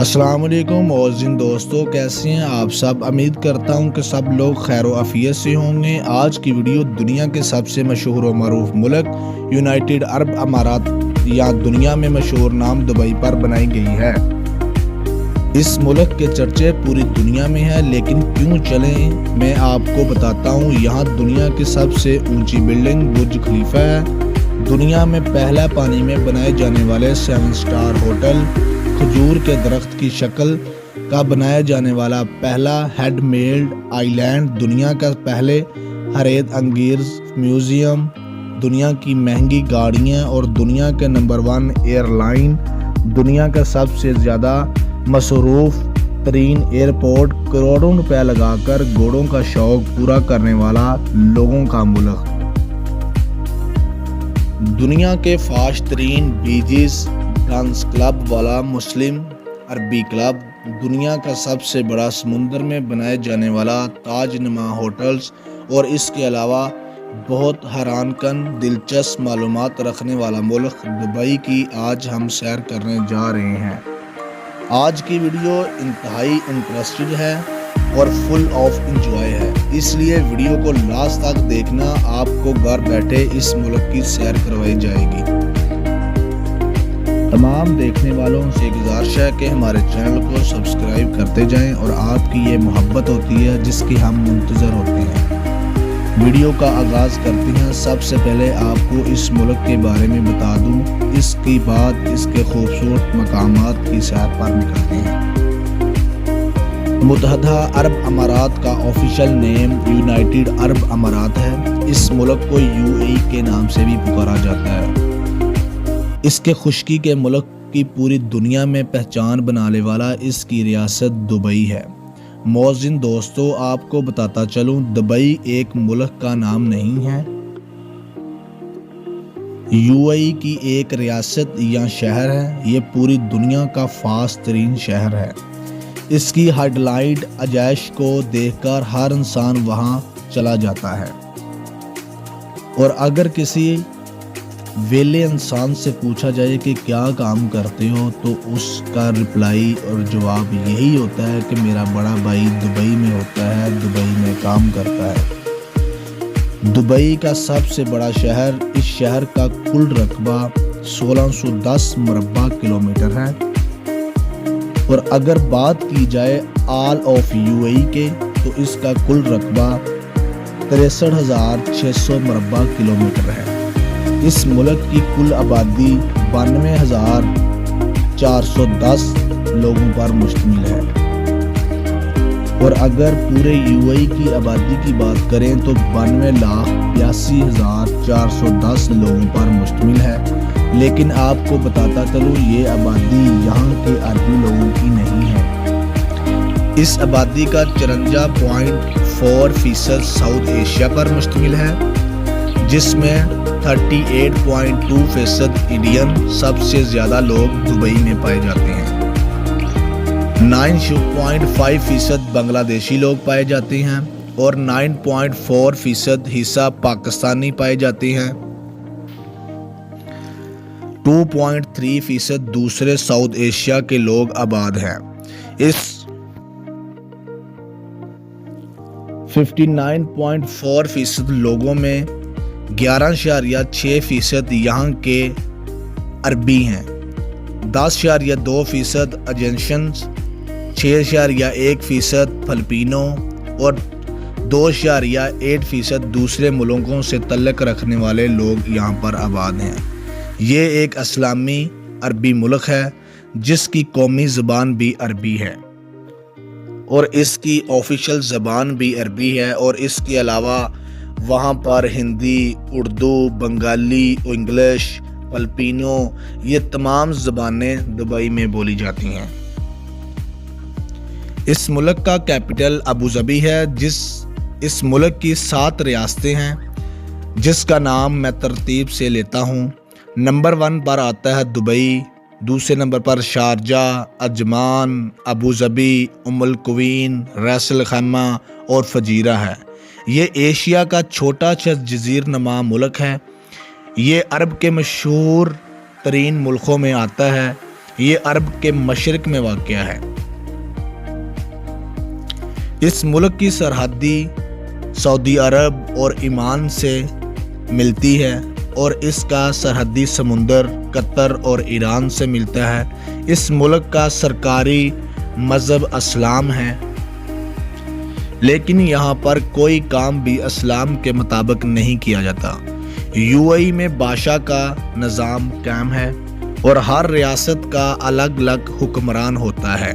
السلام علیکم معزز دوستو، کیسے ہیں آپ سب؟ امید کرتا ہوں کہ سب لوگ خیر و عافیت سے ہوں گے۔ آج کی ویڈیو دنیا کے سب سے مشہور و معروف ملک یونائٹڈ عرب امارات یا دنیا میں مشہور نام دبئی پر بنائی گئی ہے۔ اس ملک کے چرچے پوری دنیا میں ہیں، لیکن کیوں چلیں میں آپ کو بتاتا ہوں۔ یہاں دنیا کی سب سے اونچی بلڈنگ برج خلیفہ ہے، دنیا میں پہلا پانی میں بنائے جانے والے 7 سٹار ہوٹل، کھجور کے درخت کی شکل کا بنایا جانے والا پہلا ہینڈ میڈ آئی لینڈ، دنیا کا پہلے حریت انگیز میوزیم، دنیا کی مہنگی گاڑیاں اور دنیا کے نمبر 1 ایئر لائن، دنیا کا سب سے زیادہ مصروف ترین ایئرپورٹ، کروڑوں روپے لگا کر گھوڑوں کا شوق پورا کرنے والا لوگوں کا ملک، دنیا کے فاش ترین بیچز، ڈانس کلب والا مسلم عربی کلب، دنیا کا سب سے بڑا سمندر میں بنائے جانے والا تاج نما ہوٹلز، اور اس کے علاوہ بہت حیران کن دلچسپ معلومات رکھنے والا ملک دبئی کی آج ہم سیر کرنے جا رہے ہیں۔ آج کی ویڈیو انتہائی انٹرسٹڈ ہے اور فل آف انجوائے ہے، اس لیے ویڈیو کو لاسٹ تک دیکھنا، آپ کو گھر بیٹھے اس ملک کی سیر کروائی جائے گی۔ تمام دیکھنے والوں سے گزارش ہے کہ ہمارے چینل کو سبسکرائب کرتے جائیں، اور آپ کی یہ محبت ہوتی ہے جس کی ہم منتظر ہوتے ہیں۔ ویڈیو کا آغاز کرتے ہیں۔ سب سے پہلے آپ کو اس ملک کے بارے میں بتا دوں، اس کے بعد اس کے خوبصورت مقامات کی سیر پر نکلتے ہیں۔ متحدہ عرب امارات کا آفیشیل نیم یونائٹڈ عرب امارات ہے۔ اس ملک کو UAE کے نام سے بھی پکارا جاتا ہے۔ اس کے خشکی کے ملک کی پوری دنیا میں پہچان بنانے والا اس کی ریاست دبئی ہے۔ معزز دوستو، آپ کو بتاتا چلوں، دبئی ایک ملک کا نام نہیں ہے، UAE کی ایک ریاست یا شہر ہے۔ یہ پوری دنیا کا فاسٹ ترین شہر ہے۔ اس کی ہیڈ لائٹ آجائش کو دیکھ کر ہر انسان وہاں چلا جاتا ہے، اور اگر کسی ویلے انسان سے پوچھا جائے کہ کیا کام کرتے ہو تو اس کا رپلائی اور جواب یہی ہوتا ہے کہ میرا بڑا بھائی دبئی میں ہوتا ہے، دبئی میں کام کرتا ہے۔ دبئی کا سب سے بڑا شہر، اس شہر کا کل رقبہ 1610 مربع کلومیٹر ہے، اور اگر بات کی جائے آل آف UAE کے تو اس کا کل رقبہ 63,600 مربع کلومیٹر ہے۔ اس ملک کی کل آبادی 92,410 لوگوں پر مشتمل ہے، اور اگر پورے UAE کی آبادی کی بات کریں تو 92,82,410 لوگوں پر مشتمل ہے۔ لیکن آپ کو بتاتا چلوں، یہ آبادی یہاں کے عربی لوگوں کی نہیں ہے۔ اس آبادی کا 54.4% ساؤتھ ایشیا پر مشتمل ہے، جس میں 38.2% انڈین، سب سے زیادہ لوگ دبئی میں پائے جاتے ہیں۔ 9.5% بنگلہ دیشی لوگ پائے جاتے ہیں، اور 9.4% حصہ پاکستانی پائے جاتے ہیں۔ 2.3% دوسرے ساؤتھ ایشیا کے لوگ آباد ہیں۔ اس 59.4% لوگوں میں 11.6% یہاں کے عربی ہیں، 10.2% ایجنشنز، 6.1% فلپینو، اور 2.8% دوسرے ملکوں سے تعلق رکھنے والے لوگ یہاں پر آباد ہیں۔ یہ ایک اسلامی عربی ملک ہے جس کی قومی زبان بھی عربی ہے، اور اس کی آفیشیل زبان بھی عربی ہے، اور اس کے علاوہ وہاں پر ہندی، اردو، بنگالی، انگلش، فلپینو، یہ تمام زبانیں دبئی میں بولی جاتی ہیں۔ اس ملک کا کیپٹل ابوظبی ہے۔ اس ملک کی 7 ریاستیں ہیں، جس کا نام میں ترتیب سے لیتا ہوں۔ نمبر 1 پر آتا ہے دبئی، دوسرے نمبر پر Sharjah, Ajman, Abu Dhabi, Al Quwain, Ras Al Khaimah اور فجیرہ ہے۔ یہ ایشیا کا چھوٹا سا جزیر نما ملک ہے۔ یہ عرب کے مشہور ترین ملکوں میں آتا ہے۔ یہ عرب کے مشرق میں واقع ہے۔ اس ملک کی سرحدی سعودی عرب اور ایمان سے ملتی ہے اور اس کا سرحدی سمندر قطر اور ایران سے ملتا ہے۔ اس ملک کا سرکاری مذہب اسلام ہے، لیکن یہاں پر کوئی کام بھی اسلام کے مطابق نہیں کیا جاتا۔ UAE میں بادشاہ کا نظام قائم ہے اور ہر ریاست کا الگ الگ حکمران ہوتا ہے،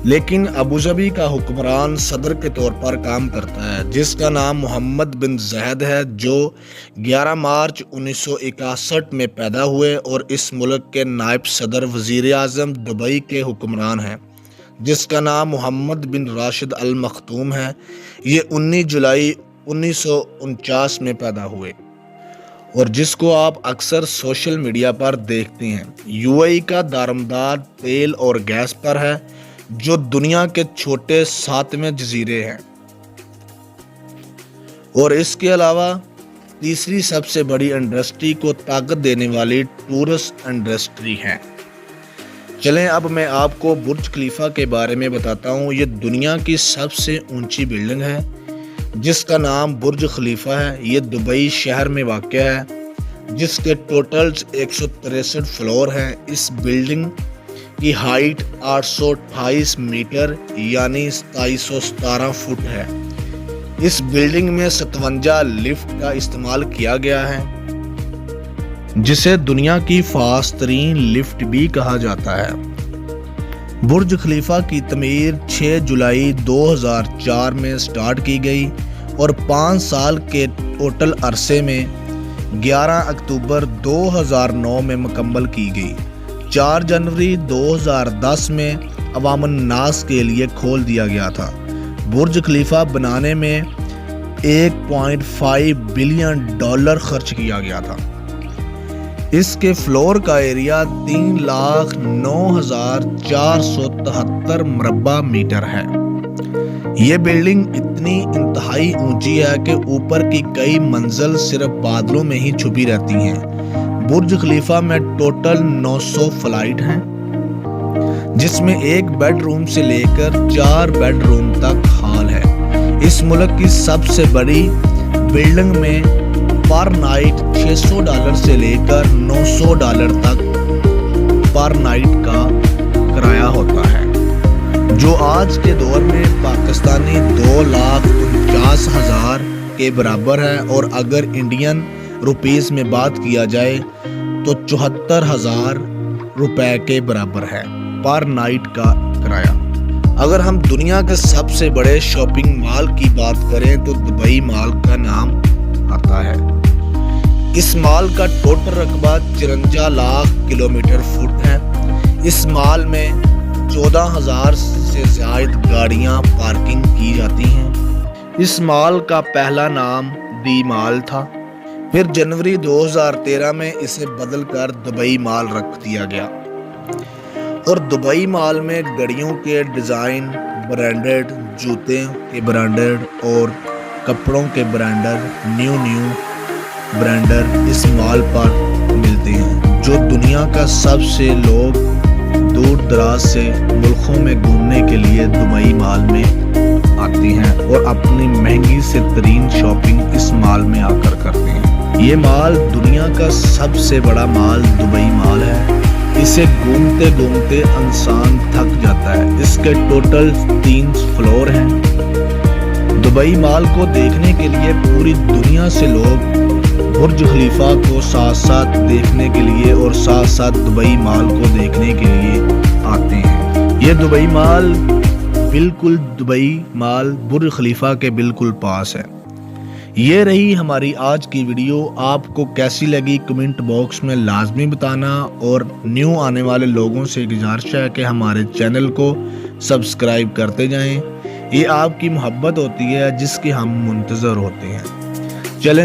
لیکن ابوظہبی کا حکمران صدر کے طور پر کام کرتا ہے، جس کا نام محمد بن زاید ہے، جو 11 مارچ 1961 میں پیدا ہوئے اور اس ملک کے نائب صدر وزیر اعظم دبئی کے حکمران ہیں، جس کا نام محمد بن راشد ال مختوم ہے۔ یہ 19 جولائی 1949 میں پیدا ہوئے اور جس کو آپ اکثر سوشل میڈیا پر دیکھتے ہیں۔ UAE کا دارمدار تیل اور گیس پر ہے، جو دنیا کے چھوٹے 7ویں جزیرے ہیں، اور اس کے علاوہ تیسری سب سے بڑی انڈسٹری کو طاقت دینے والی ٹورسٹ انڈسٹری ہے۔ چلیں اب میں آپ کو برج خلیفہ کے بارے میں بتاتا ہوں۔ یہ دنیا کی سب سے اونچی بلڈنگ ہے، جس کا نام برج خلیفہ ہے۔ یہ دبئی شہر میں واقع ہے، جس کے ٹوٹل 163 فلور ہیں۔ اس بلڈنگ کی ہائٹ 828 میٹر یعنی 2717 فٹ ہے۔ اس بلڈنگ میں 57 لفٹ کا استعمال کیا گیا ہے، جسے دنیا کی فاسٹ ترین لفٹ بھی کہا جاتا ہے۔ برج خلیفہ کی تعمیر 6 جولائی 2004 میں سٹارٹ کی گئی اور 5 سال کے ٹوٹل عرصے میں 11 اکتوبر 2009 میں مکمل کی گئی۔ 4 جنوری 2010 میں عوام الناس کے لیے کھول دیا گیا تھا۔ برج خلیفہ بنانے میں $1.5 بلین خرچ کیا گیا تھا۔ اس کے فلور کا ایریا 3,09,473 مربع میٹر ہے۔ یہ بلڈنگ اتنی انتہائی اونچی ہے کہ اوپر کی کئی منزل صرف بادلوں میں ہی چھپی رہتی ہیں۔ برج خلیفہ میں ٹوٹل 900 فلائٹ ہیں، جس میں 1 بیڈ روم سے لے کر 4 بیڈ روم تک ہال ہے۔ اس ملک کی سب سے بڑی بلڈنگ میں پر نائٹ $600 سے لے کر $900 تک پر نائٹ کا کرایہ ہوتا ہے، جو آج کے دور میں پاکستانی 2,49,000 کے برابر ہے، اور اگر انڈین روپیز میں بات کیا جائے تو 74,000 روپے کے برابر ہے پر نائٹ کا کرایہ۔ اگر ہم دنیا کے سب سے بڑے شاپنگ مال کی بات کریں تو دبئی مال کا نام آتا ہے۔ اس مال کا ٹوٹل رقبہ 54 لاکھ کلومیٹر فٹ ہے۔ اس مال میں 14,000 سے زائد گاڑیاں پارکنگ کی جاتی ہیں۔ اس مال کا پہلا نام دی مال تھا، پھر جنوری 2013 میں اسے بدل کر دبئی مال رکھ دیا گیا، اور دبئی مال میں گڑیوں کے ڈیزائن برانڈڈ، جوتے کے برانڈڈ اور کپڑوں کے برانڈر نیو برانڈر اس مال پر ملتے ہیں، جو دنیا کا سب سے لوگ دور دراز سے ملکوں میں گھومنے کے لیے دبئی مال میں آتے ہیں اور اپنی مہنگی سے ترین شاپنگ اس مال میں آ کر کرتے ہیں۔ یہ مال دنیا کا سب سے بڑا مال دبئی مال ہے۔ اسے گھومتے گھومتے انسان تھک جاتا ہے۔ اس کے ٹوٹل 3 فلور ہیں۔ دبئی مال کو دیکھنے کے لیے پوری دنیا سے لوگ برج خلیفہ کو ساتھ ساتھ دیکھنے کے لیے اور ساتھ ساتھ دبئی مال کو دیکھنے کے لیے آتے ہیں۔ یہ دبئی مال برج خلیفہ کے بالکل پاس ہے۔ یہ رہی ہماری آج کی ویڈیو۔ آپ کو کیسی لگی کمنٹ باکس میں لازمی بتانا، اور نیو آنے والے لوگوں سے گزارش ہے کہ ہمارے چینل کو سبسکرائب کرتے جائیں۔ یہ آپ کی محبت ہوتی ہے جس کی ہم منتظر ہوتے ہیں۔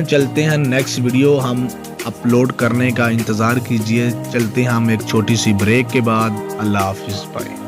چلتے ہیں نیکسٹ ویڈیو ہم اپلوڈ کرنے کا انتظار کیجئے۔ چلتے ہیں ہم ایک چھوٹی سی بریک کے بعد۔ اللہ حافظ بھائی۔